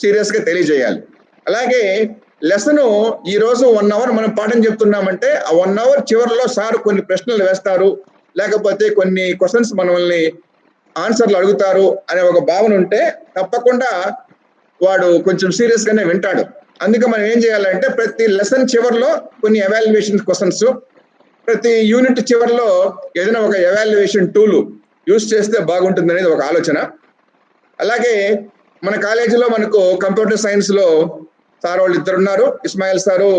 Serious గా తెలియజేయాలి. అలాగే లెసన్ ఈ రోజు 1 అవర్ మనం పాఠం చెప్తున్నామంటే ఆ 1 అవర్ చివరిలో సార్ కొన్ని ప్రశ్నలు వేస్తారు, లేకపోతే కొన్ని క్వశ్చన్స్ మనల్ని ఆన్సర్లు అడుగుతారు అనే ఒక భావన ఉంటే తప్పకుండా వాడు కొంచెం సీరియస్ గానే వింటాడు. అందుకే మనం ఏం చేయాలంటే ప్రతి లెసన్ చివరిలో కొన్ని ఎవాల్యుయేషన్ క్వశ్చన్స్, ప్రతి యూనిట్ చివరిలో ఏదైనా ఒక ఎవాల్యుయేషన్ టూల్ యూజ్ చేస్తే బాగుంటుంది అనేది ఒక ఆలోచన. అలాగే మన కాలేజీలో మనకు కంప్యూటర్ సైన్స్ లో సార్ వాళ్ళు 2 ఉన్నారు, ఇస్మాయిల్ సారు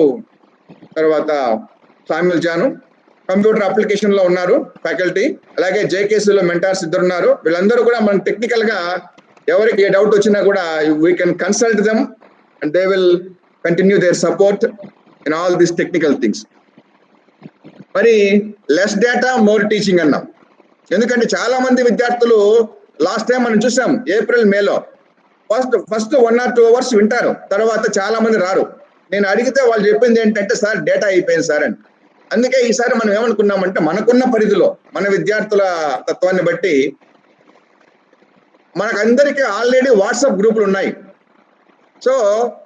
తర్వాత సామ్యుల్ జాను. కంప్యూటర్ అప్లికేషన్ లో ఉన్నారు ఫ్యాకల్టీ. అలాగే జేకేసీలో మెంటార్స్ 2 ఉన్నారు. వీళ్ళందరూ కూడా మన టెక్నికల్ గా ఎవరికి ఏ డౌట్ వచ్చినా కూడా we can consult them and they will continue their support in all these technical things. మరి లెస్ డేటా మోర్ టీచింగ్ అన్నాం. ఎందుకంటే చాలా మంది విద్యార్థులు లాస్ట్ టైం మనం చూసాం ఏప్రిల్ మేలో ఫస్ట్ 1 or 2 అవర్స్ వింటారు, తర్వాత చాలా మంది రారు. నేను అడిగితే వాళ్ళు చెప్పింది ఏంటంటే సార్ డేటా అయిపోయింది సార్ అని. అందుకే ఈసారి మనం ఏమనుకున్నామంటే మనకున్న పరిధిలో మన విద్యార్థుల తత్వాన్ని బట్టి మనకందరికీ ఆల్రెడీ వాట్సాప్ గ్రూపులు ఉన్నాయి. సో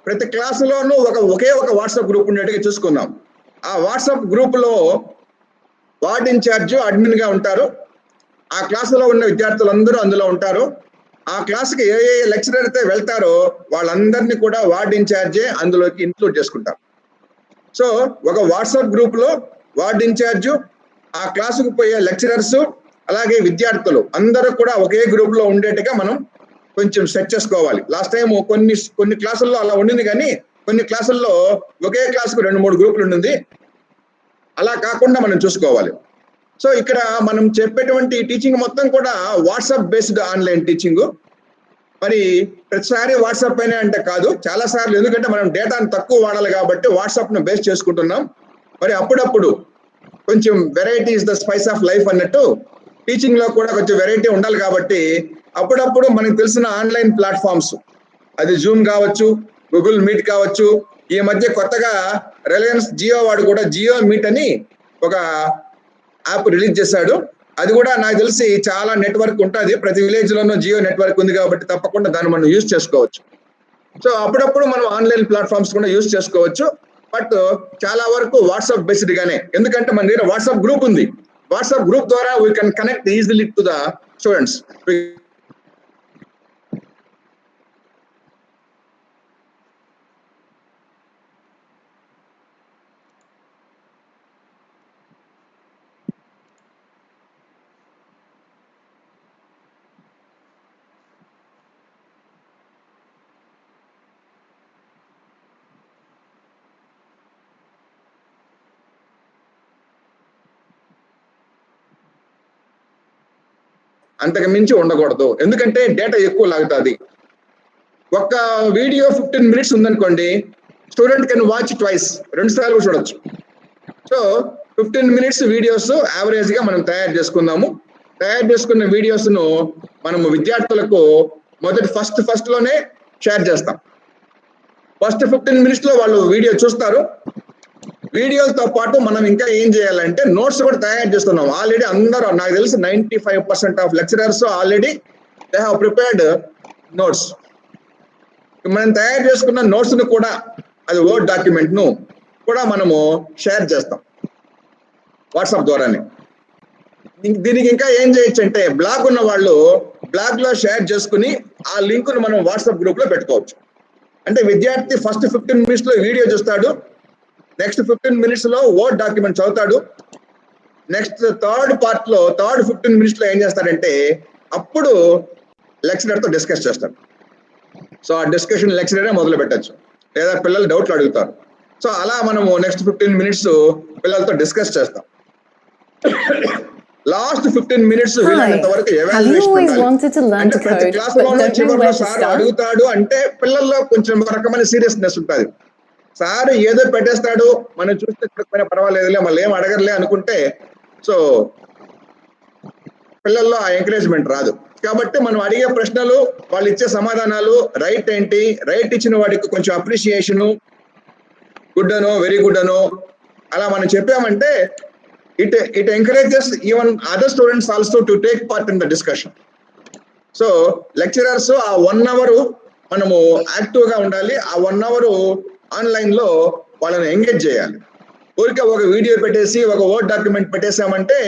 ప్రతి క్లాసులోనూ ఒకే ఒక వాట్సాప్ గ్రూప్ ఉండేట్టుగా చూసుకుందాం. ఆ వాట్సాప్ గ్రూప్ లో వార్డ్ ఇన్ఛార్జ్ అడ్మిన్ గా ఉంటారు. ఆ క్లాసులో ఉన్న విద్యార్థులందరూ అందులో ఉంటారు. ఆ క్లాస్కి ఏ లెక్చరర్ అయితే వెళ్తారో వాళ్ళందరినీ కూడా వార్డ్ ఇన్ఛార్జే అందులోకి ఇంక్లూడ్ చేసుకుంటారు. సో ఒక వాట్సాప్ గ్రూప్ లో వార్డ్ ఇన్ఛార్జ్, ఆ క్లాసుకు పోయే లెక్చరర్స్, అలాగే విద్యార్థులు అందరూ కూడా ఒకే గ్రూప్ లో ఉండేట్టుగా మనం కొంచెం సెట్ చేసుకోవాలి. లాస్ట్ టైం కొన్ని క్లాసుల్లో అలా ఉండింది, కానీ కొన్ని క్లాసుల్లో ఒకే క్లాసుకు 2-3 గ్రూపులు ఉండింది. అలా కాకుండా మనం చూసుకోవాలి. సో ఇక్కడ మనం చెప్పేటువంటి టీచింగ్ మొత్తం కూడా వాట్సాప్ బేస్డ్ ఆన్లైన్ టీచింగ్. మరి ప్రతిసారి వాట్సాప్ పైన అంటే కాదు, చాలా సార్లు ఎందుకంటే మనం డేటాను తక్కువ వాడాలి కాబట్టి వాట్సాప్ ను బేస్ చేసుకుంటున్నాం. మరి అప్పుడప్పుడు కొంచెం variety is the spice of life అన్నట్టు టీచింగ్ లో కూడా కొంచెం వెరైటీ ఉండాలి కాబట్టి అప్పుడప్పుడు మనకు తెలిసిన ఆన్లైన్ ప్లాట్ఫామ్స్, అది జూమ్ కావచ్చు, గూగుల్ మీట్ కావచ్చు. ఈ మధ్య కొత్తగా రిలయన్స్ జియో వాడు కూడా జియో మీట్ అని ఒక యాప్ రిలీజ్ చేశాడు. అది కూడా నాకు తెలిసి చాలా నెట్వర్క్ ఉంటుంది, ప్రతి విలేజ్ లోనూ జియో నెట్వర్క్ ఉంది కాబట్టి తప్పకుండా దాన్ని మనం యూజ్ చేసుకోవచ్చు. సో అప్పుడప్పుడు మనం ఆన్లైన్ ప్లాట్ఫామ్స్ కూడా యూజ్ చేసుకోవచ్చు. బట్ చాలా వరకు వాట్సాప్ బేస్డ్ గానే, ఎందుకంటే మన దగ్గర వాట్సాప్ గ్రూప్ ఉంది. వాట్సాప్ గ్రూప్ ద్వారా we can connect easily to the students. అంతకు మించి ఉండకూడదు, ఎందుకంటే డేటా ఎక్కువ లాగుతుంది. ఒక్క వీడియో 15 minutes ఉందనుకోండి, స్టూడెంట్ కెన్ వాచ్ ట్వైస్, 2 సార్లు చూడొచ్చు. సో 15 minutes వీడియోస్ యావరేజ్ గా మనం తయారు చేసుకుందాము. తయారు చేసుకున్న వీడియోస్ ను మనము విద్యార్థులకు మొదటి ఫస్ట్ లోనే షేర్ చేస్తాం. ఫస్ట్ 15 minutes లో వాళ్ళు వీడియో చూస్తారు. వీడియోలతో పాటు మనం ఇంకా ఏం చేయాలంటే నోట్స్ కూడా తయారు చేస్తున్నాం. ఆల్రెడీ అందరూ, నాకు తెలిసి 95% of lecturers already they have prepared notes. మనం తయారు చేసుకున్న నోట్స్ ను కూడా, అది వర్డ్ డాక్యుమెంట్ ను కూడా మనము షేర్ చేస్తాం వాట్సాప్ ద్వారానే. దీనికి ఇంకా ఏం చేయొచ్చు అంటే బ్లాగ్ ఉన్న వాళ్ళు బ్లాగ్ లో షేర్ చేసుకుని ఆ లింక్ ను మనం వాట్సాప్ గ్రూప్ లో పెట్టుకోవచ్చు. అంటే విద్యార్థి ఫస్ట్ 15 minutes లో వీడియో చూస్తాడు, నెక్స్ట్ 15 minutes లో వర్డ్ డాక్యుమెంట్ చదువుతాడు, నెక్స్ట్ థర్డ్ 15 minutes లో ఏం చేస్తాడంటే అప్పుడు లెక్చరర్ తో డిస్కస్ చేస్తాడు. సో ఆ డిస్కషన్ లెక్చరరే మొదలు పెట్టచ్చు, లేదా పిల్లలు డౌట్లు అడుగుతారు. సో అలా మనము నెక్స్ట్ 15 minutes పిల్లలతో డిస్కస్ చేస్తాం. లాస్ట్ 15 minutes వీలైనంత వరకు అంటే ప్రతి క్లాస్ లోనూ చివరిలో సార్ అడుగుతాడు అంటే పిల్లల్లో కొంచెం ఒక రకమైన సీరియస్నెస్ ఉంటుంది. సార్ ఏదో పెట్టేస్తాడు, మనం చూస్తే పర్వాలేదులే, మళ్ళీ ఏం అడగర్లే అనుకుంటే సో పిల్లల్లో ఆ ఎంకరేజ్మెంట్ రాదు. కాబట్టి మనం అడిగే ప్రశ్నలు, వాళ్ళు ఇచ్చే సమాధానాలు, రైట్ ఏంటి, రైట్ ఇచ్చిన వాడికి కొంచెం అప్రిషియేషను, గుడ్ అనో వెరీ గుడ్ అనో అలా మనం చెప్పామంటే it encourages even other students also to take part in the discussion. So lecturers ఆ 1 hour మనము యాక్టివ్గా ఉండాలి. ఆ 1 అవర్ ఆన్లైన్లో వాళ్ళని ఎంగేజ్ చేయాలి. ఊరికే ఒక వీడియో పెట్టేసి ఒక వర్డ్ డాక్యుమెంట్ పెట్టేసామంటే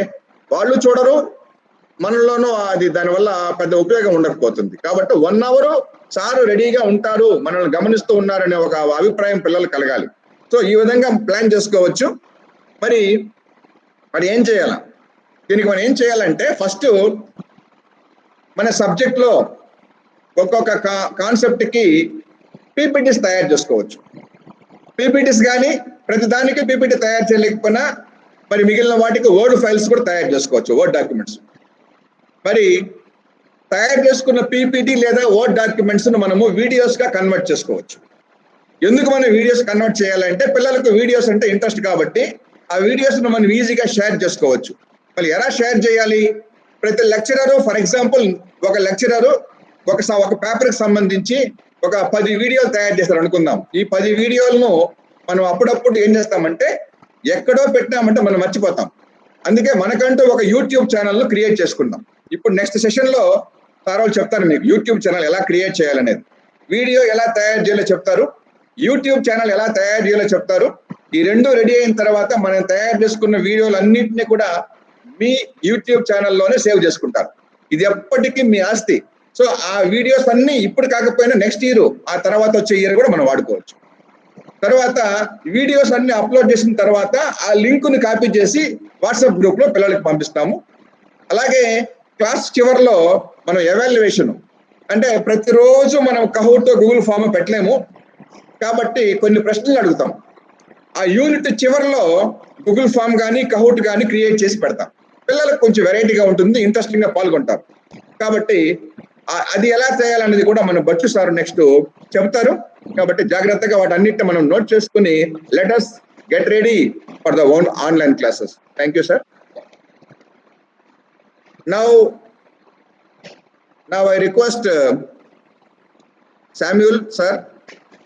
వాళ్ళు చూడరు, మనలోనూ అది దానివల్ల పెద్ద ఉపయోగం ఉండకపోతుంది. కాబట్టి 1 అవర్ సారు రెడీగా ఉంటారు, మనల్ని గమనిస్తూ ఉన్నారనే ఒక అభిప్రాయం పిల్లలు కలగాలి. సో ఈ విధంగా ప్లాన్ చేసుకోవచ్చు. మరి ఏం చేయాలి? దీనికి మనం ఏం చేయాలంటే ఫస్ట్ మన సబ్జెక్ట్లో ఒక్కొక్క కాన్సెప్ట్కి పీపీటీస్ తయారు చేసుకోవచ్చు. పీపీటీస్ కానీ ప్రతిదానికి పీపీటీ తయారు చేయలేకపోయినా మరి మిగిలిన వాటికి వర్డ్ ఫైల్స్ కూడా తయారు చేసుకోవచ్చు, వర్డ్ డాక్యుమెంట్స్. మరి తయారు చేసుకున్న పీపీటీ లేదా వర్డ్ డాక్యుమెంట్స్ మనము వీడియోస్గా కన్వర్ట్ చేసుకోవచ్చు. ఎందుకు మనం వీడియోస్ కన్వర్ట్ చేయాలంటే పిల్లలకు వీడియోస్ అంటే ఇంట్రెస్ట్ కాబట్టి ఆ వీడియోస్ను మనం ఈజీగా షేర్ చేసుకోవచ్చు. మరి ఎలా షేర్ చేయాలి? ప్రతి లెక్చరరు, ఫర్ ఎగ్జాంపుల్ ఒక లెక్చరరు ఒక పేపర్కి సంబంధించి ఒక 10 వీడియోలు తయారు చేస్తారు అనుకుందాం. ఈ 10 వీడియోలను మనం అప్పుడప్పుడు ఏం చేస్తామంటే ఎక్కడో పెట్టామంటే మనం మర్చిపోతాం. అందుకే మనకంటూ ఒక యూట్యూబ్ ఛానల్ను క్రియేట్ చేసుకుందాం. ఇప్పుడు నెక్స్ట్ సెషన్లో సార్ వాళ్ళు చెప్తారు మీకు యూట్యూబ్ ఛానల్ ఎలా క్రియేట్ చేయాలనేది, వీడియో ఎలా తయారు చేయాలో చెప్తారు, యూట్యూబ్ ఛానల్ ఎలా తయారు చేయాలో చెప్తారు. ఈ రెండు రెడీ అయిన తర్వాత మనం తయారు చేసుకున్న వీడియోలు అన్నింటినీ కూడా మీ యూట్యూబ్ ఛానల్లోనే సేవ్ చేసుకుంటారు. ఇది ఎప్పటికీ మీ ఆస్తి. సో ఆ వీడియోస్ అన్ని ఇప్పుడు కాకపోయినా నెక్స్ట్ ఇయర్, ఆ తర్వాత వచ్చే ఇయర్ కూడా మనం వాడుకోవచ్చు. తర్వాత వీడియోస్ అన్ని అప్లోడ్ చేసిన తర్వాత ఆ లింక్ని కాపీ చేసి వాట్సాప్ గ్రూప్లో పిల్లలకి పంపిస్తాము. అలాగే క్లాస్ చివరిలో మనం ఎవాల్యుయేషన్, అంటే ప్రతిరోజు మనం కహూట్ గూగుల్ ఫామ్ పెట్టలేము కాబట్టి కొన్ని ప్రశ్నలు అడుగుతాం. ఆ యూనిట్ చివరిలో గూగుల్ ఫామ్ కానీ కహూట్ కానీ క్రియేట్ చేసి పెడతాం. పిల్లలకు కొంచెం వెరైటీగా ఉంటుంది, ఇంట్రెస్టింగ్గా పాల్గొంటారు. కాబట్టి అది ఎలా చేయాలనేది కూడా మన బచ్చు సార్ నెక్స్ట్ చెప్తారు. కాబట్టి జాగ్రత్తగా వాటన్నిటిని మనం నోట్ చేసుకుని let us get ready for the online classes. Thank you, sir. Now I request Samuel sir,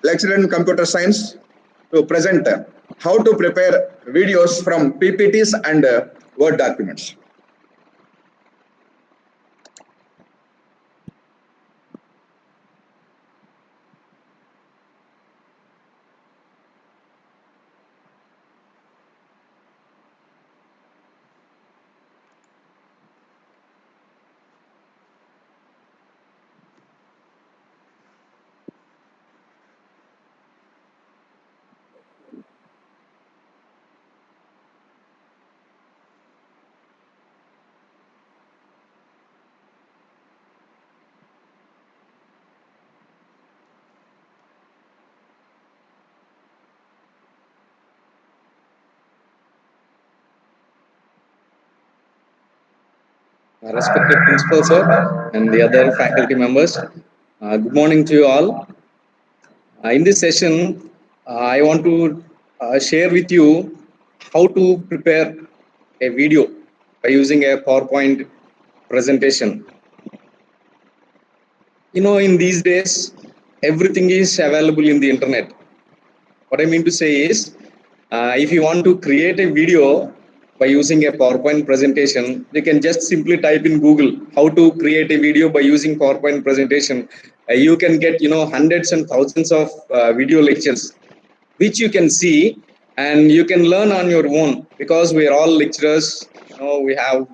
lecturer in computer science, to present how to prepare videos from PPTs and Word documents. Respected principal sir and the other faculty members, good morning to you all. In this session I want to share with you how to prepare a video by using a PowerPoint presentation. You know, in these days everything is available in the internet. What I mean to say is if you want to create a video by using a PowerPoint presentation, you can just simply type in Google how to create a video by using PowerPoint presentation. You can get, you know, hundreds and thousands of video lectures which you can see and you can learn on your own, because we are all lecturers. You know, we have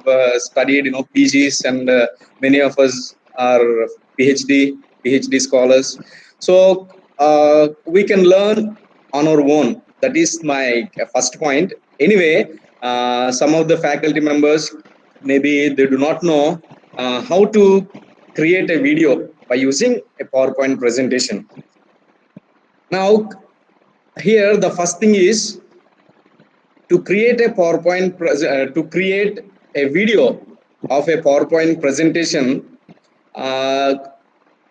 studied, you know, PGs, and many of us are PhD scholars. So we can learn on our own. That is my first point. Anyway, some of the faculty members, maybe they do not know how to create a video by using a PowerPoint presentation. Now, here the first thing is to create a to create a video of a PowerPoint presentation.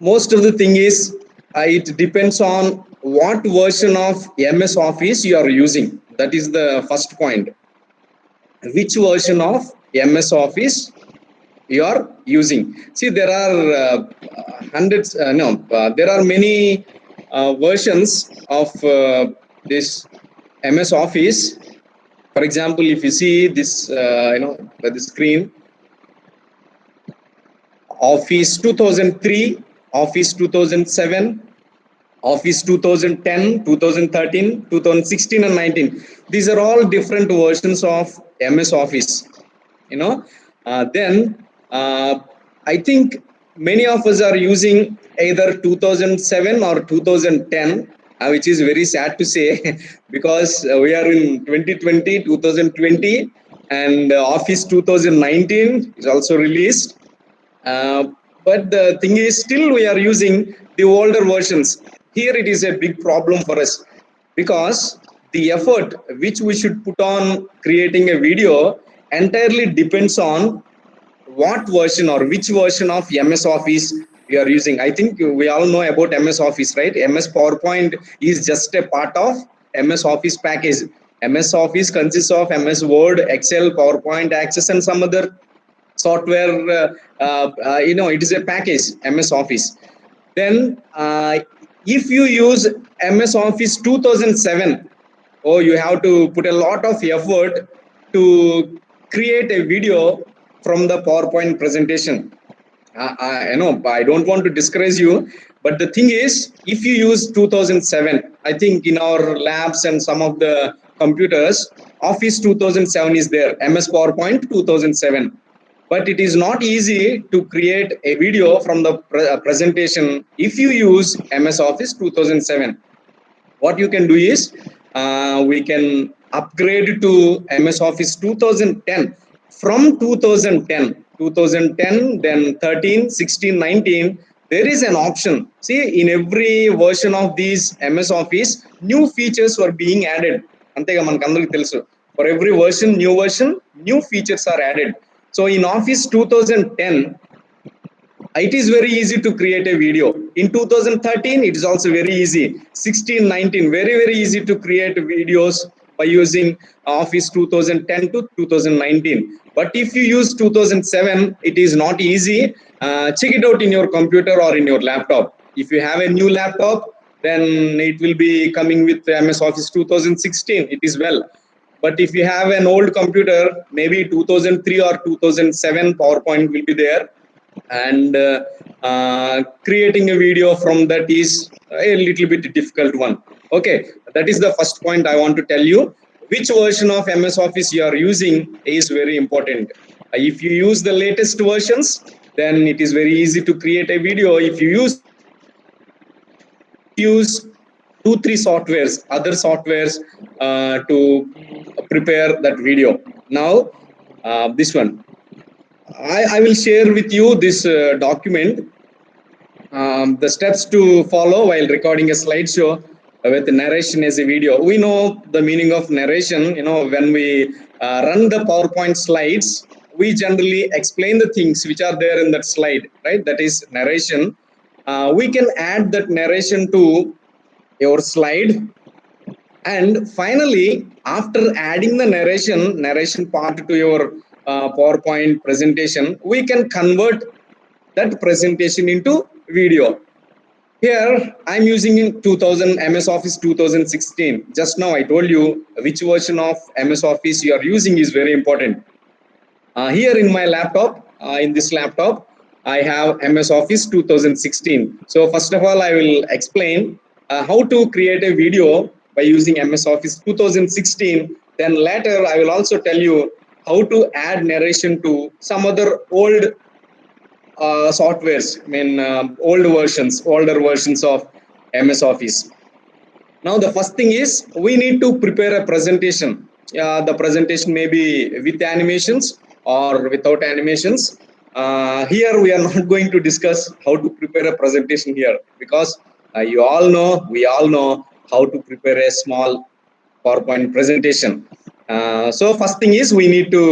Most of the thing is it depends on what version of MS Office you are using. That is the first point. Which version of MS Office you are using? See, there are there are many versions of this MS Office. For example, if you see this, the screen, Office 2003 Office 2007, Office 2010, 2013, 2016 and 19. These are all different versions of MS Office. You know, then I think many of us are using either 2007 or 2010, which is very sad to say because we are in 2020, 2020, and Office 2019 is also released. Uh, but the thing is, still we are using the older versions. Here it is a big problem for us because the effort which we should put on creating a video entirely depends on what version or which version of MS Office we are using. I think we all know about MS Office, right? MS PowerPoint is just a part of MS Office package. MS Office consists of MS Word, Excel, PowerPoint, Access, and some other software. It is a package, MS Office. Then, if you use MS Office 2007, oh, you have to put a lot of effort to create a video from the PowerPoint presentation. I know I don't want to discourage you, but the thing is, if you use 2007, I think in our labs and some of the computers, Office 2007 is there, MS PowerPoint 2007. But it is not easy to create a video from the presentation if you use MS Office 2007. What you can do is we can upgrade to MS Office 2010. From 2010, then 13, 16, 19, there is an option. See, in every version of these MS Office, new features were being added. For every version, new features are added. So in Office 2010, it is very easy to create a video. In 2013 it is also very easy. 16, 19, very easy to create videos by using Office 2010 to 2019. But if you use 2007, it is not easy. Check it out in your computer or in your laptop. If you have a new laptop, then it will be coming with MS Office 2016, it is well. But if you have an old computer, maybe 2003 or 2007 PowerPoint will be there, and creating a video from that is a little bit difficult one. Okay, that is the first point I want to tell you. Which version of MS Office you are using is very important. If you use the latest versions, then it is very easy to create a video. If you use 2-3 softwares, other softwares, to prepare that video. Now this one, I will share with you this document, the steps to follow while recording a slideshow with narration as a video. We know the meaning of narration. When we run the PowerPoint slides, we generally explain the things which are there in that slide, right? That is narration. We can add that narration to your slide. And finally, after adding the narration part to your PowerPoint presentation, we can convert that presentation into video. Here, I'm using in MS Office 2016. Just now I told you which version of MS Office you are using is very important. Here in my laptop, in this laptop, I have MS Office 2016. So first of all, I will explain how to create a video by using MS Office 2016. Then later, I will also tell you how to add narration to some other old softwares, older versions of MS Office. Now, the first thing is we need to prepare a presentation. The presentation may be with animations or without animations. Here, we are not going to discuss how to prepare a presentation here because we all know how to prepare a small PowerPoint presentation. So first thing is we need to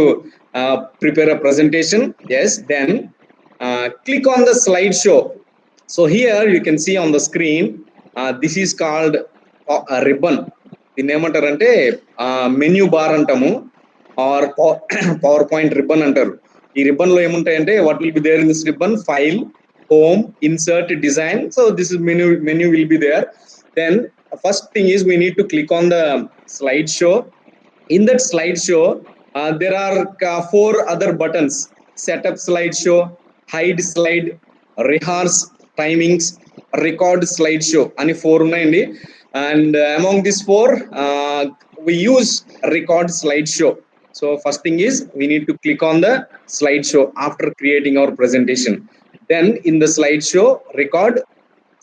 prepare a presentation. Yes, then click on the slideshow. So here you can see on the screen, this is called a ribbon. దీన్ని ఏమంటారంటే menu bar అంటాము or PowerPoint ribbon అంటారు. ఈ ribbon లో ఏముంటాయంటే what will be there in this ribbon, file, home, insert, design. So this is menu will be there. Then first thing is we need to click on the slideshow. In that slideshow, there are 4 other buttons: setup slideshow, hide slide, rehearse, timings, record slideshow అని 4 ఉన్నాయండి. And among these 4 we use record slideshow. So first thing is we need to click on the slideshow after creating our presentation. Then in the slideshow, record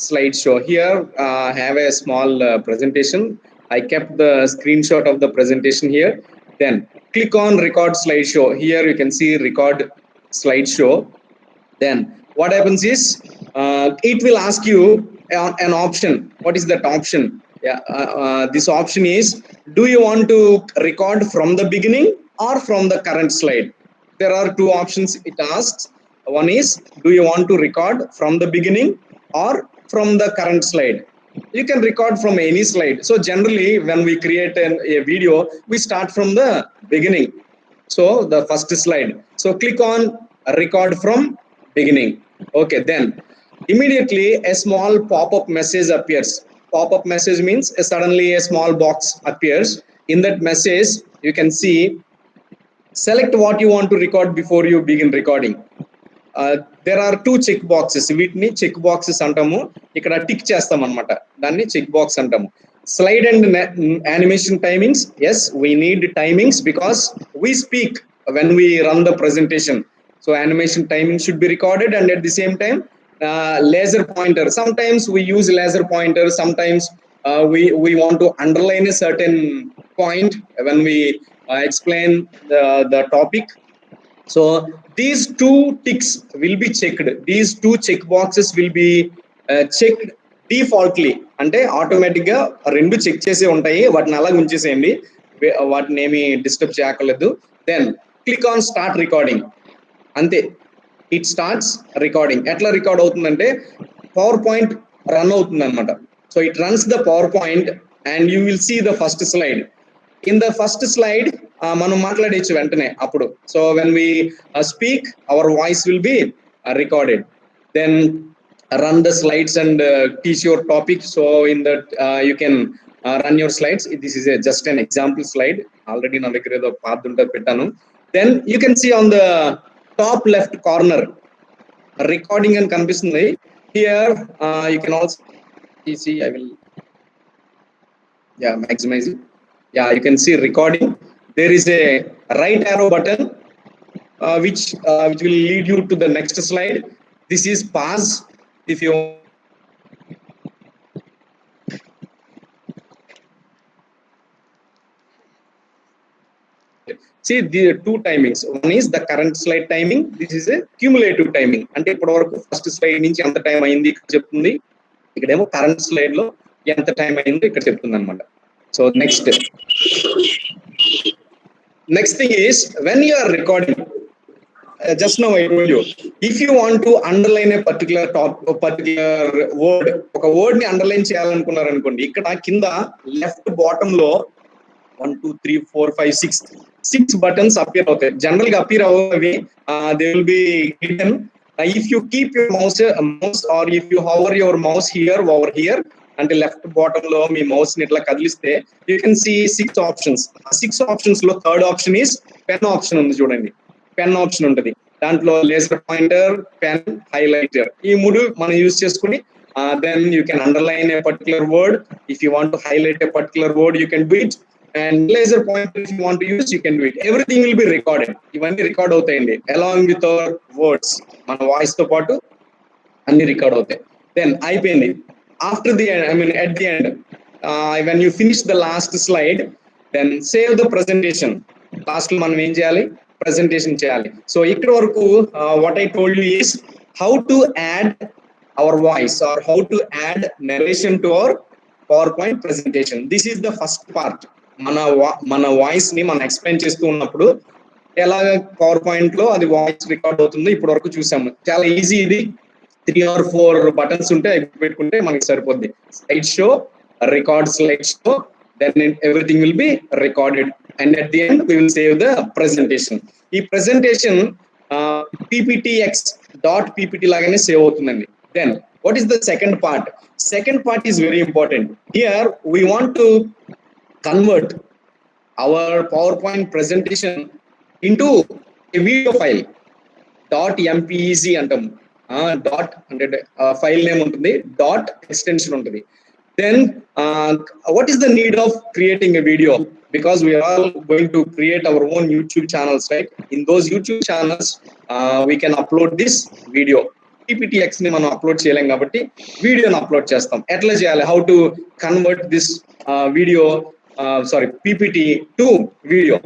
slideshow. Here I have a small presentation. I kept the screenshot of the presentation here. Then click on record slideshow. Here you can see record slideshow. Then what happens is it will ask you an option. What is that option? Yeah, this option is, do you want to record from the beginning or from the current slide? There are 2 options it asks. One is, do you want to record from the beginning or from the current slide? You can record from any slide. So generally when we create a video, we start from the beginning. So the first slide. So click on record from beginning. Okay, then immediately a small pop-up message appears. Pop-up message means suddenly a small box appears. In that message you can see, select what you want to record before you begin recording. There are 2 check boxes. వీటిని check boxes అంటాము. ఇక్కడ tick చేస్తాం అన్నమాట, దాన్ని check box అంటాము. Slide and animation timings. Yes, we need timings because we speak when we run the presentation. So animation timing should be recorded, and at the same time laser pointer. Sometimes we use laser pointer. Sometimes we want to underline a certain point when we explain the topic. So these 2 ticks will be checked. These 2 check boxes will be checked defaultly. అంటే automatic గా 2 check చేసే ఉంటాయి, వాటిని అలాగే ఉంచేసేయండి, వాటిని ఏమి disturb చేయక్కర్లేదు. Then click on start recording. అంతే, ఇట్ స్టార్ట్స్ రికార్డింగ్. ఎట్లా రికార్డ్ అవుతుందంటే పవర్ పాయింట్ రన్ అవుతుంది అనమాట. So it runs the PowerPoint and you will see the first slide. In the first slide మనం మాట్లాడేచ్చు వెంటనే అప్పుడు. So when we speak, our voice will be recorded. Then run the slides and teach your topic. So in that you can run your slides. This is just an example slide. Already na దగ్గర ఏదో path ఉంటే పెట్టాను. Then you can see on the top left corner recording and కనిపిస్తుంది. Here you can also see, I will maximize it. You can see recording. There is a right arrow button which will lead you to the next slide. This is pause. If you see the 2 timings, one is the current slide timing, this is a cumulative timing. అంటే ఇప్పటి వరకు first slide నుంచి ఎంత time అయింది ఇక్కడ చెప్తుంది, ఇక్కడేమో current slide లో ఎంత టైం అయిందో ఇక్కడ చెప్తుంది అనమాట. So next thing is, when you are recording, just now I told you, if you want to underline a particular word, ఒక వర్డ్ ని అండర్లైన్ చేయాలనుకున్నారు అనుకోండి, ఇక్కడ కింద లెఫ్ట్ బాటమ్ లో 1 2 3 4 5 6 బటన్స్ అపియర్ అవుతాయి. జనరల్ గా అపియర్ అవ్వవి, they will be hidden. If you keep your mouse or if you hover your mouse here over here, అంటే లెఫ్ట్ బాటమ్ లో మీ మౌస్ ని ఇట్లా కదిలిస్తే you can see 6 options. 6 options లో third option is pen option ఉంది చూడండి. Pen option ఉంటుంది, దాంట్లో లేజర్ పాయింటర్, పెన్, హైలైటర్, ఈ 3 మనం యూజ్ చేసుకుని then you can underline a particular word. If you want to highlight a particular word, you can do it. And laser pointer, if you want to use, you can do it. Everything will be recorded. ఇవన్నీ record అవుతాయండి along with our words. మన voice తో పాటు అన్ని record అవుతాయి. Then అయిపోయింది. After the end, at the end, when you finish the last slide, then save the presentation. Last లో మనం ఏం చేయాలి, presentation చేయాలి. So ఇక్కడ వరకు what I told you is how to add our voice or how to add narration to our PowerPoint presentation. This is the first part. మన voice ని మనం ఎక్స్ప్లెయిన్ చేస్తూ ఉన్నప్పుడు ఎలా పవర్ పాయింట్ లో అది వాయిస్ రికార్డ్ అవుతుందో ఇప్పటి వరకు చూసాము. చాలా ఈజీ ఇది. 3 or 4 బటన్స్ ఉంటే పెట్టుకుంటే మనకి సరిపోద్ది. Slide show, record slide show, then everything will be recorded and at the end we will save the presentation. ఈ ప్రెజెంటేషన్ pptx.ppt లాగానే సేవ్ అవుతుందండి. Then what is the second part? Second part is very important. Here we want to convert our PowerPoint presentation into a video file. .mpeg అంటాము. Dot అంటే file name ఉంటుంది, dot extension ఉంటుంది. Then what is the need of creating a video? Because we are all going to create our own YouTube channels, right? In those YouTube channels we can upload this video. PPTX ని మనం upload చేయలేం కాబట్టి వీడియోని upload చేస్తాం. ఎట్లా చేయాలి? How to convert this video PPT to video.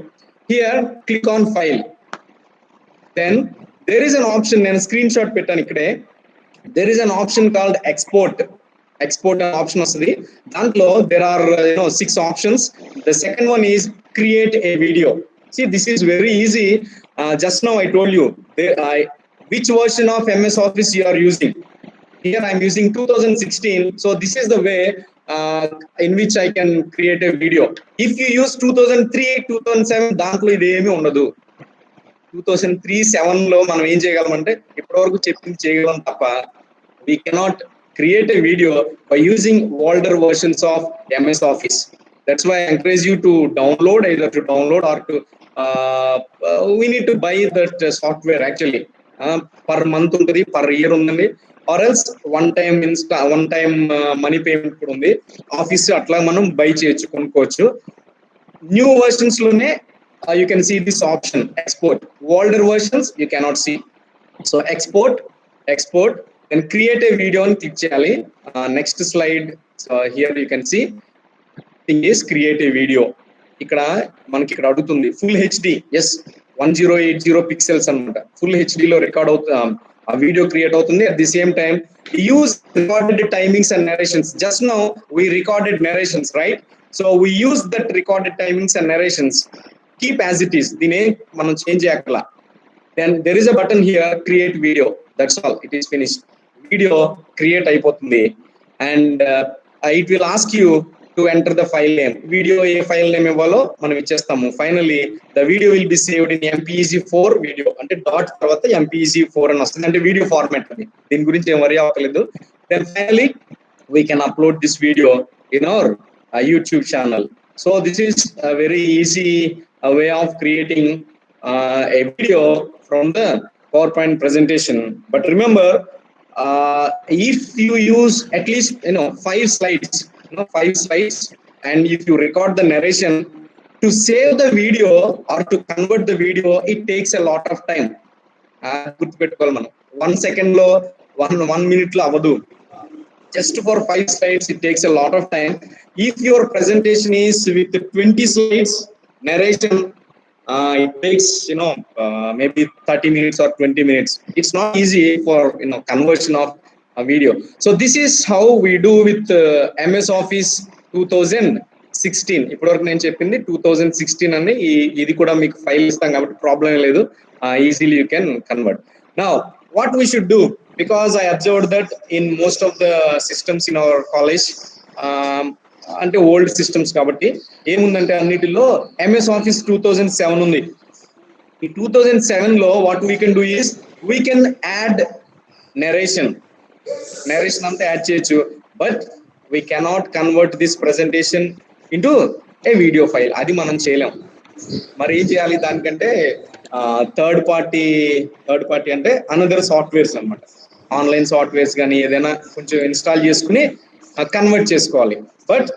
Here click on file. Then there is an option, నేను screen shot పెట్టాను ఇక్కడే. There is an option called export option వస్తుంది. దాంట్లో there are 6 options. The second one is create a video. See, this is very easy. Just now I told you which version of MS Office you are using. Here I am using 2016. So this is the way in which I can create a video. If you use 2003, 2007, దాంట్లో ఇది ఏమీ ఉండదు. 2003-7 లో మనం ఏం చేయగలమంటే ఇప్పటివరకు చెప్పింది చేయగలం తప్ప we cannot create a video by using older versions of MS Office. That's why I encourage you to download, either to download or to we need to buy that software actually. Per month untadi, per year undi, or else one time money payment kuda undi. Office atla manam buy cheyochu, konukochu. New versions lone you can see this option export. Older versions you cannot see. So export, then create a video and click cheyali. Next slide. So here you can see thing is create a video. ఇక్కడ మనకి ఇక్కడ అడుగుతుంది full HD. Yes, 1080 pixels అనమాట. Full హెచ్డిలో record అవుతుంది, ఆ video create అవుతుంది. At the same time use recorded timings and narrations. Just now we recorded narrations, right? So we use that recorded timings and narrations. Keep as it is, దీని మనం change చేయక్కల. Then there is a button here, create video. That's all, it is finished. Video create అయిపోతుంది. And it will ask you to enter the file name. Video A file name ఇవ్వాలో మనం ఇచ్చేస్తాము. Finally the video will be saved in MPEG-4 video. అంటే dot తర్వాత MPEG-4 అని వస్తుంది, అంటే video format అది. దీని గురించి ఏం వరీ అవ్వలేదు. Then finally we can upload this video in our YouTube channel. So this is a very easy way of creating a video from the PowerPoint presentation. But remember, if you use at least 5 slides, 5 slides, and if you record the narration, to save the video or to convert the video, it takes a lot of time. గుర్తుపెట్టుకోవాలి మనం. 1 second లో 1 minute లో అవ్వదు. Just for 5 slides it takes a lot of time. If your presentation is with 20 slides narration, it takes maybe 30 minutes or 20 minutes. It's not easy for conversion of a video. So this is how we do with MS Office 2016. ఇప్పటివరకు నేను చెప్పింది 2016 అని. ఇది కూడా మీకు file ఇస్తాం కాబట్టి problem లేదు, easily you can convert. Now what we should do, because I observed that in most of the systems in our college, అంటే ఓల్డ్ సిస్టమ్స్ కాబట్టి ఏముందంటే అన్నిటిలో MS Office 2007 ఉంది. ఈ 2007 లో what we can do is we can add narration అంతా add చేయొచ్చు. But we cannot convert this presentation into A video file. అది మనం చేయలేం. మరి ఏం చేయాలి దానికంటే థర్డ్ పార్టీ అంటే అనదర్ సాఫ్ట్వేర్స్ అన్నమాట. ఆన్లైన్ సాఫ్ట్వేర్స్ కానీ ఏదైనా కొంచెం ఇన్స్టాల్ చేసుకుని కన్వర్ట్ చేసుకోవాలి. But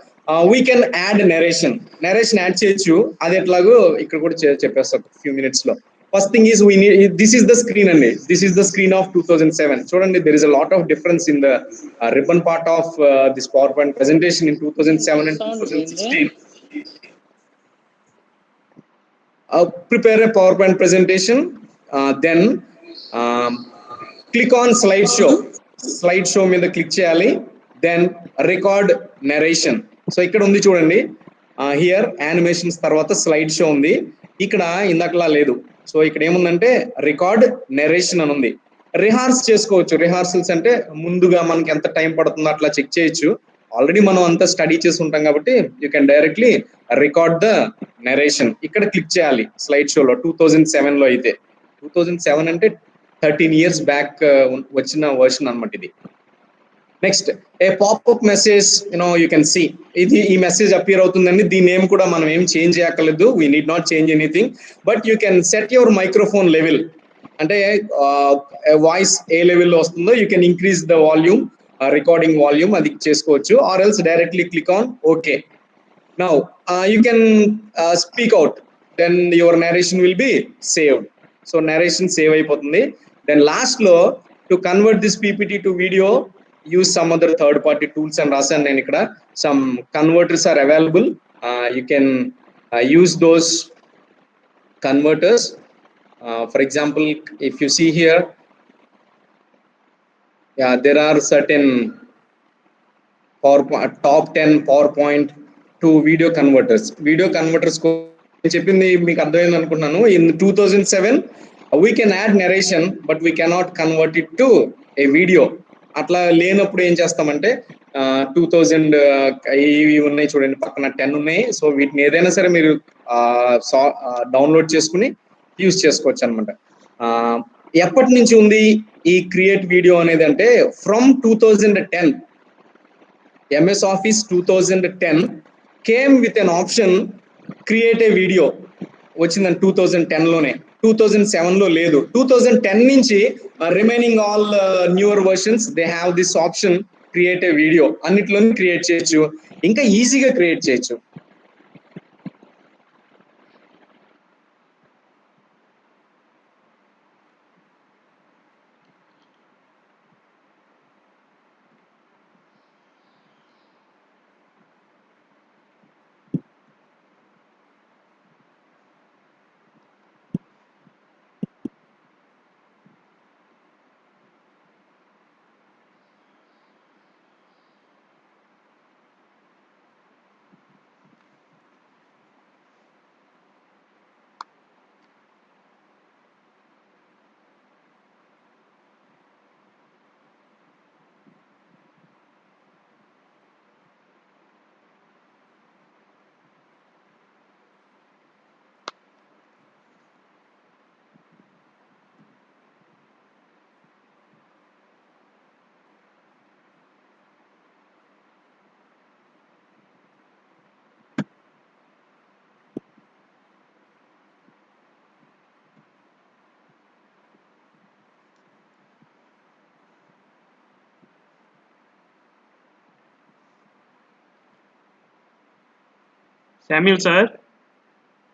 we can add narration add చేయొచ్చు. అది ఎట్లాగో ఇక్కడ కూడా చెప్పేస్తా ఫ్యూ మినిట్స్ లో. First thing is we need, this is the screen అండి. This is the screen off 2007. చూడండి, there is a lot of difference in the ribbon part of this PowerPoint presentation in 2007 and 2016. Prepare a PowerPoint presentation, then click on slideshow మీద click చేయాలి. Then record narration. So ఇక్కడ ఉంది చూడండి, here animations తర్వాత slide show ఉంది. ఇక్కడ ఇందాకలా లేదు. So ఇక్కడ ఏముందంటే రికార్డ్ నెరేషన్ అని ఉంది. రిహార్స్ చేసుకోవచ్చు. రిహార్సల్స్ అంటే ముందుగా మనకి ఎంత టైం పడుతుందో అట్లా చెక్ చేయొచ్చు. ఆల్రెడీ మనం అంతా స్టడీ చేసి ఉంటాం కాబట్టి you can directly record the narration. ఇక్కడ క్లిక్ చేయాలి స్లైడ్ షోలో. 2007 లో అయితే 2007 అంటే 13 years బ్యాక్ వచ్చిన వర్షన్ అనమాట ఇది. Next a popup message, you can see ఇది ఈ మెసేజ్ అపియర్ అవుతుందండి. దీని నేమ్ కూడా మనం ఏం చేంజ్ చేయక్కర్లేదు. We need not change anything, but you can set your microphone level. అంటే వాయిస్ ఏ లెవెల్లో వస్తుందో you can increase the volume, recording volume అది చేసుకోవచ్చు, or else directly click on okay. Now you can speak out, then your narration will be saved. So narration save అయిపోతుంది. దెన్ last లో to convert this PPT to video use some other third party tools and rasan నేను ఇక్కడ some converters are available. You can use those converters. For example, if you see here, yeah, there are certain top 10 PowerPoint to video converters. Video converters చెప్పింది మీకు అర్థమైంది అనుకుంటున్నాను. In 2007 we can add narration but we cannot convert it to a video. అట్లా లేనప్పుడు ఏం చేస్తామంటే 2000 ఇవి ఉన్నాయి చూడండి, పక్కన 10 ఉన్నాయి. సో వీటిని ఏదైనా సరే మీరు డౌన్లోడ్ చేసుకుని యూజ్ చేసుకోవచ్చు అనమాట. ఎప్పటి నుంచి ఉంది ఈ క్రియేట్ వీడియో అనేది అంటే from 2010 MS Office 2010 came with an option create a video వచ్చిందని 2010 లోనే. 2007 లో లేదు. 2010 నుంచి remaining all newer versions they have this option create a video. అన్నిట్లోనే క్రియేట్ చేయొచ్చు, ఇంకా ఈజీగా క్రియేట్ చేయొచ్చు. Samuel sir,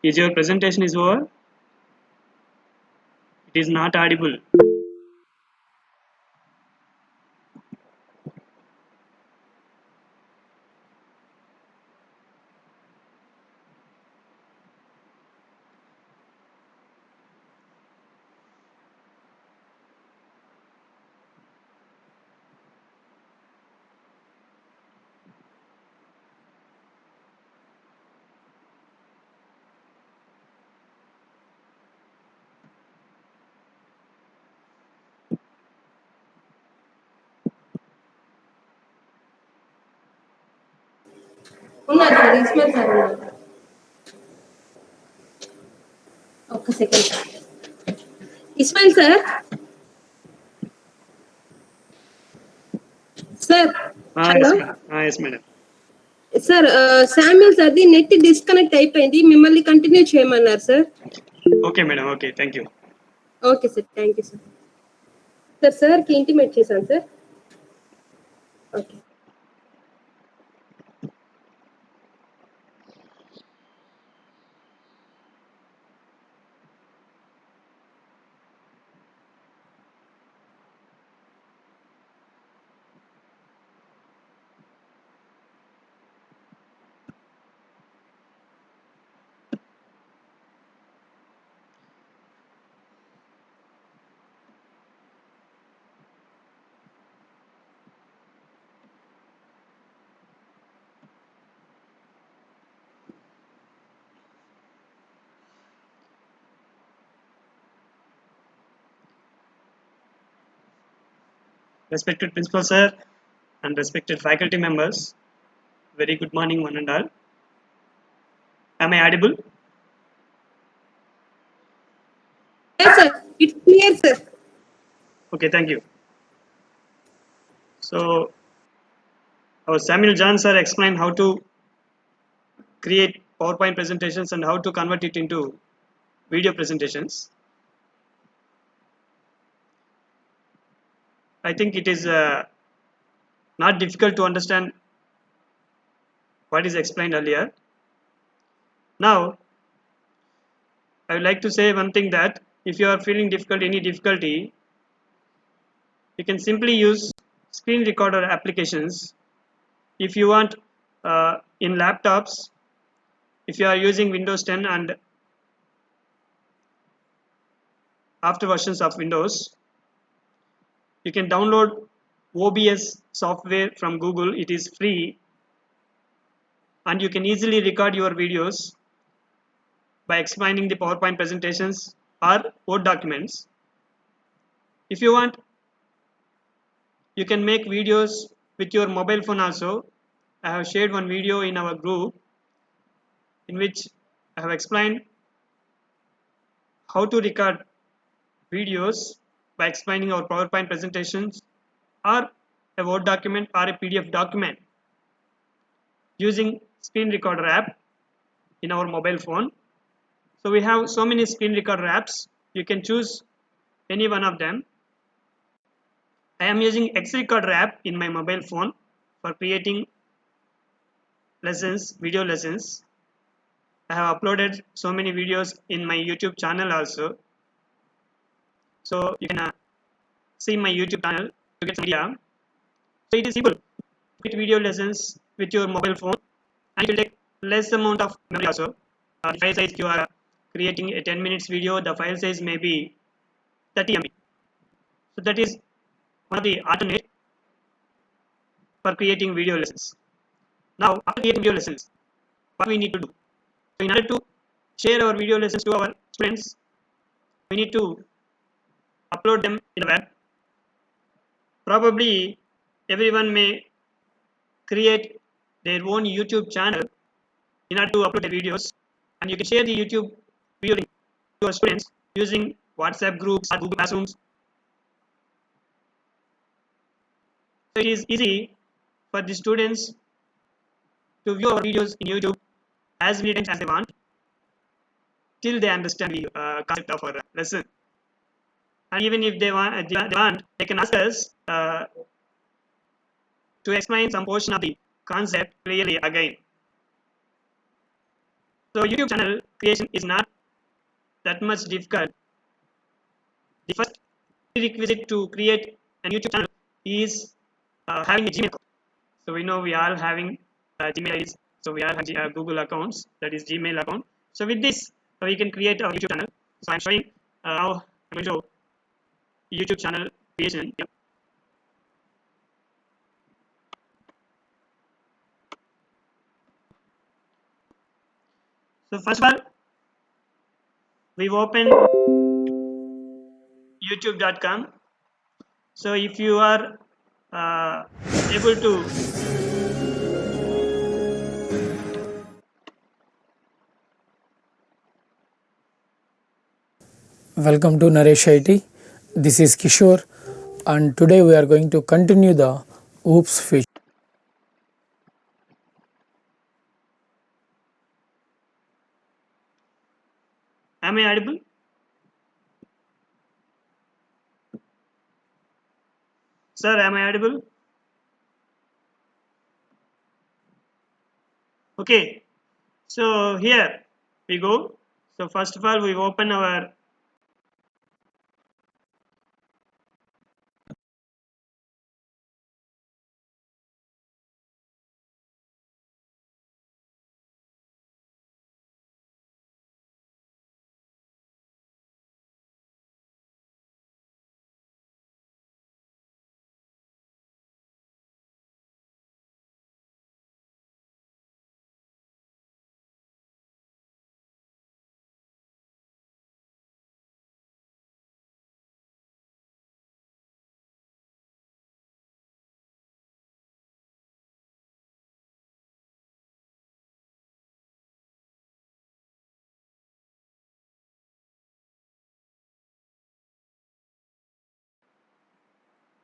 is your presentation is over? It is not audible. ఉన్నారు సార్, ఇస్మాయిల్ సార్ ఉన్నారు. ఒక్క second. Ismail sir, sir hello Yes madam. Sir, Samuel సార్ది net disconnect అయిపోయింది, మిమ్మల్ని కంటిన్యూ చేయమన్నారు sir. Okay madam, okay, thank you. Okay sir, thank you sir. సార్కి intimate చేశాను సార్. Okay. Respected principal sir and respected faculty members, very good morning one and all. Am I audible? Yes sir, it's clear sir. Okay, thank you. So our Samuel John sir explained how to create PowerPoint presentations and how to convert it into video presentations. I think it is not difficult to understand what is explained earlier. Now, I would like to say one thing, that if you are feeling any difficulty, you can simply use screen recorder applications. If you want, in laptops, if you are using Windows 10 and after versions of Windows, you can download OBS software from Google. It is free, and you can easily record your videos by explaining the PowerPoint presentations or Word documents. If you want, you can make videos with your mobile phone also. I have shared one video in our group in which I have explained how to record videos by explaining our PowerPoint presentations or a Word document or a PDF document using screen recorder app in our mobile phone. So we have so many screen recorder apps. You can choose any one of them. I am using X Recorder app in my mobile phone for creating lessons, video lessons. I have uploaded so many videos in my YouTube channel also. So you can see my YouTube channel to get some idea. So it is simple to create video lessons with your mobile phone, and it will take less amount of memory also. The file size, if you are creating a 10 minutes video, the file size may be 30 MB. So that is one of the alternate for creating video lessons. Now, after creating video lessons, what we need to do? So in order to share our video lessons to our students, we need to upload them in the web. Probably everyone may create their own YouTube channel in order to upload their videos, and you can share the YouTube video link to your students using WhatsApp groups or Google Classrooms. So it is easy for the students to view our videos in YouTube as many times as they want, till they understand the concept of our lesson. And even if they want, they can ask us to explain some portion of the concept clearly again. So YouTube channel creation is not that much difficult. The first prerequisite to create a YouTube channel is having a Gmail account. So we know we are having Gmail IDs. So we are having Google accounts, that is Gmail account. So with this, we can create our YouTube channel. So I'm showing how I'm going to show YouTube channel creation. Yep. So first of all, we open youtube.com. So if you are able to Welcome to Naresh IT. This is Kishore, and today we are going to continue the OOPS feature. am I audible? Sir, am I audible? Okay. So here we go. So first of all, we open our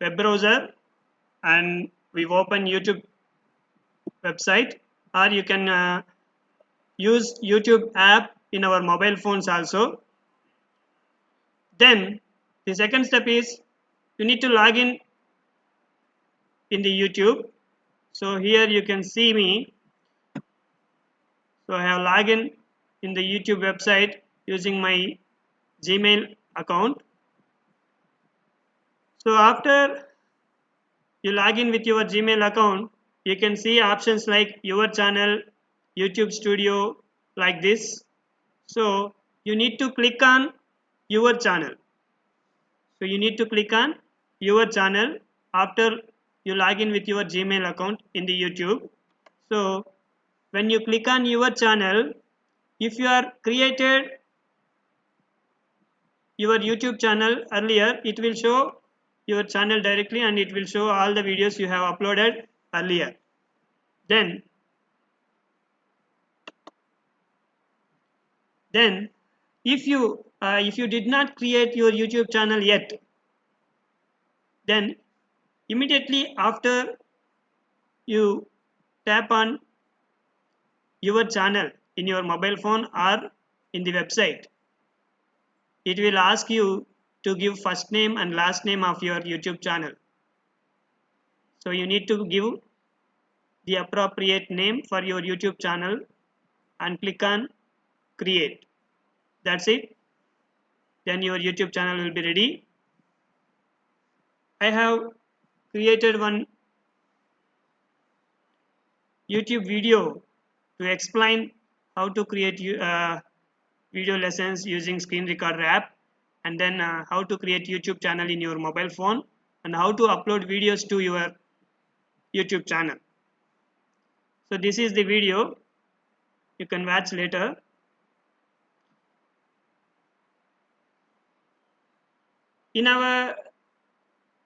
web browser, and we open YouTube website, or you can use YouTube app in our mobile phones also. Then the second step is you need to log in in the YouTube. So here you can see me. So I have logged in the YouTube website using my Gmail account. So after you log in with your Gmail account, you can see options like your channel, YouTube Studio, like this. So you need to click on your channel. So you need to click on your channel after you log in with your Gmail account in the YouTube. So when you click on your channel, if you are created your YouTube channel earlier, it will show your channel directly and it will show all the videos you have uploaded earlier. Then if you did not create your YouTube channel yet, then immediately after you tap on your channel in your mobile phone or in the website, it will ask you to give first name and last name of your YouTube channel. So you need to give the appropriate name for your YouTube channel and click on create. That's it. Then your YouTube channel will be ready. I have created one YouTube video to explain how to create video lessons using screen recorder app, and then how to create YouTube channel in your mobile phone, and how to upload videos to your YouTube channel. So this is the video, you can watch later. In our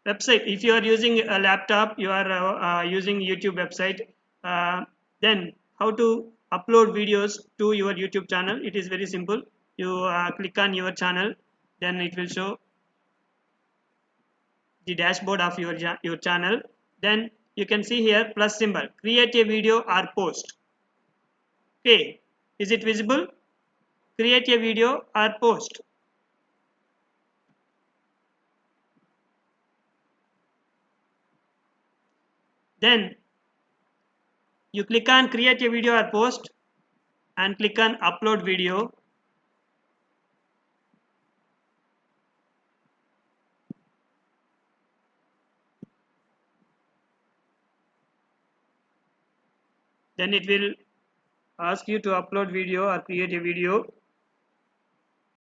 website, if you are using a laptop, you are using YouTube website, then how to upload videos to your YouTube channel? It is very simple. You click on your channel, then it will show the dashboard of your channel. Then you can see here plus symbol, create a video or post. Okay, is it visible? Create a video or post. Then you click on create a video or post and click on upload video. Then it will ask you to upload video or create a video.